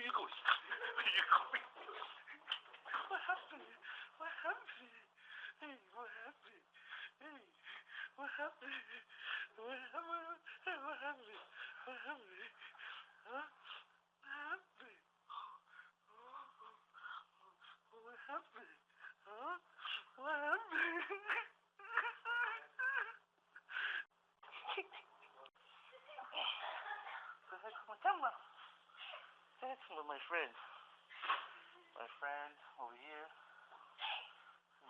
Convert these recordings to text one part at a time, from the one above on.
Where you going? Where you going? What happened? What happened? Hey, what happened? Hey, what happened? What happened? Hey, what happened? What happened? Huh? What happened? What happened? Huh? What happened? Say hi to my camera. Say hi to my friend. My friend over here.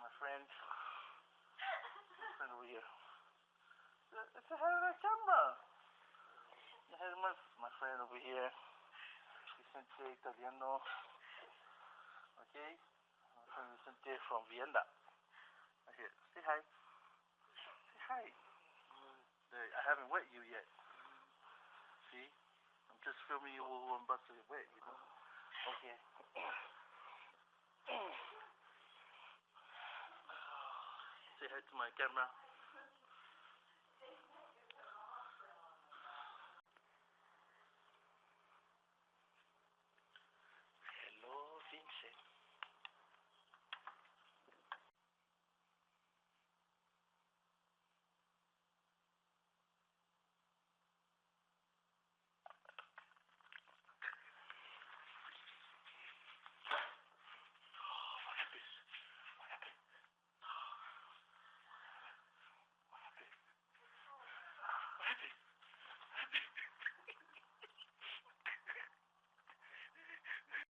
My friend. My friend over here. Say hi to the camera. Say hi to my friend over here. Vicente Italiano. Okay? My friend Vicente from Vienna. Right here. Say hi. Say hi. I haven't wet you yet. See? I'm just filming you when I'm about to get wet, you know? Okay. Say hi to my camera.